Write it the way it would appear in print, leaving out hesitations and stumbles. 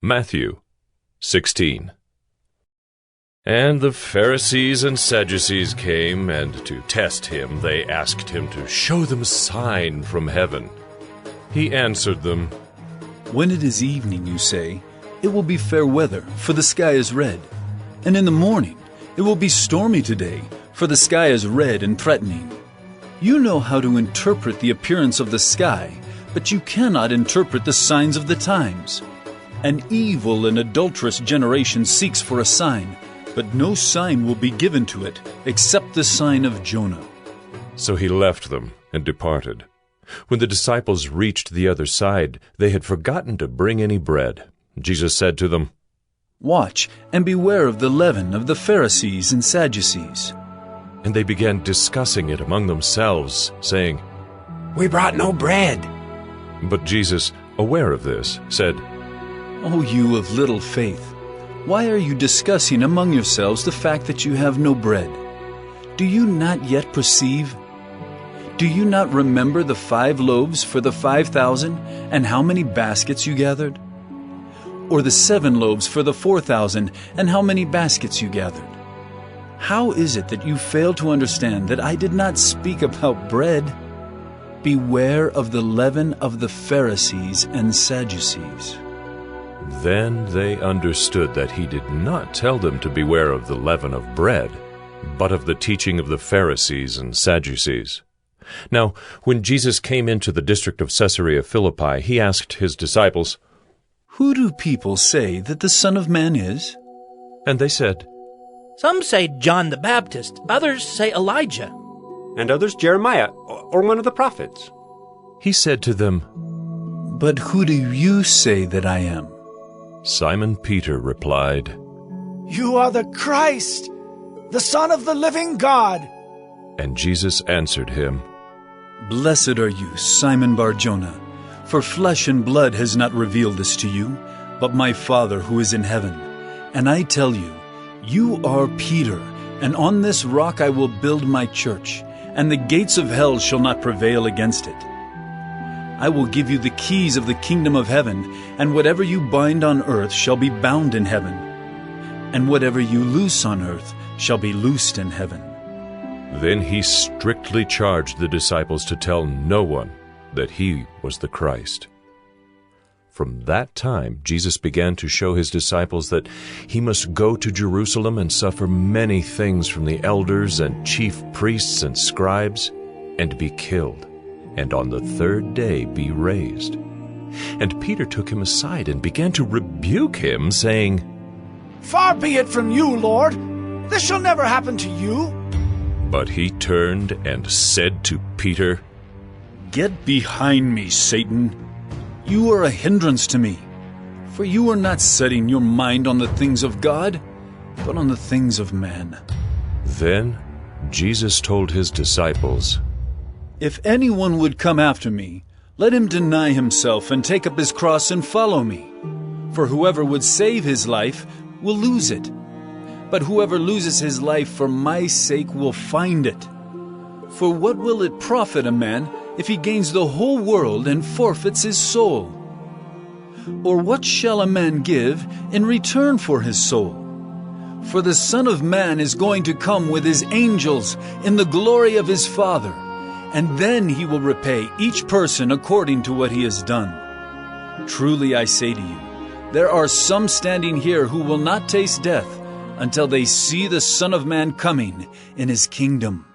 Matthew 16. And the Pharisees and Sadducees came, and to test him they asked him to show them a sign from heaven. He answered them, When it is evening, you say, it will be fair weather, for the sky is red. And in the morning, it will be stormy today, for the sky is red and threatening. You know how to interpret the appearance of the sky, but you cannot interpret the signs of the times. An evil and adulterous generation seeks for a sign, but no sign will be given to it except the sign of Jonah. So he left them and departed. When the disciples reached the other side, they had forgotten to bring any bread. Jesus said to them, Watch and beware of the leaven of the Pharisees and Sadducees. And they began discussing it among themselves, saying, We brought no bread. But Jesus, aware of this, said, O you of little faith, why are you discussing among yourselves the fact that you have no bread? Do you not yet perceive? Do you not remember the 5 loaves for the 5,000 and how many baskets you gathered? Or the 7 loaves for the 4,000 and how many baskets you gathered? How is it that you fail to understand that I did not speak about bread? Beware of the leaven of the Pharisees and Sadducees. Then they understood that he did not tell them to beware of the leaven of bread, but of the teaching of the Pharisees and Sadducees. Now, when Jesus came into the district of Caesarea Philippi, he asked his disciples, Who do people say that the Son of Man is? And they said, Some say John the Baptist, others say Elijah, And others Jeremiah, or one of the prophets. He said to them, But who do you say that I am? Simon Peter replied, You are the Christ, the Son of the living God. And Jesus answered him, Blessed are you, Simon Bar-Jonah, for flesh and blood has not revealed this to you, but my Father who is in heaven. And I tell you, you are Peter, and on this rock I will build my church, and the gates of hell shall not prevail against it. I will give you the keys of the kingdom of heaven, and whatever you bind on earth shall be bound in heaven, and whatever you loose on earth shall be loosed in heaven. Then he strictly charged the disciples to tell no one that he was the Christ. From that time, Jesus began to show his disciples that he must go to Jerusalem and suffer many things from the elders and chief priests and scribes, and be killed, and on the 3rd day be raised. And Peter took him aside and began to rebuke him, saying, Far be it from you, Lord. This shall never happen to you. But he turned and said to Peter, Get behind me, Satan. You are a hindrance to me, for you are not setting your mind on the things of God, but on the things of man. Then Jesus told his disciples, If anyone would come after me, let him deny himself and take up his cross and follow me. For whoever would save his life will lose it, but whoever loses his life for my sake will find it. For what will it profit a man if he gains the whole world and forfeits his soul? Or what shall a man give in return for his soul? For the Son of Man is going to come with his angels in the glory of his Father, and then he will repay each person according to what he has done. Truly I say to you, there are some standing here who will not taste death until they see the Son of Man coming in his kingdom.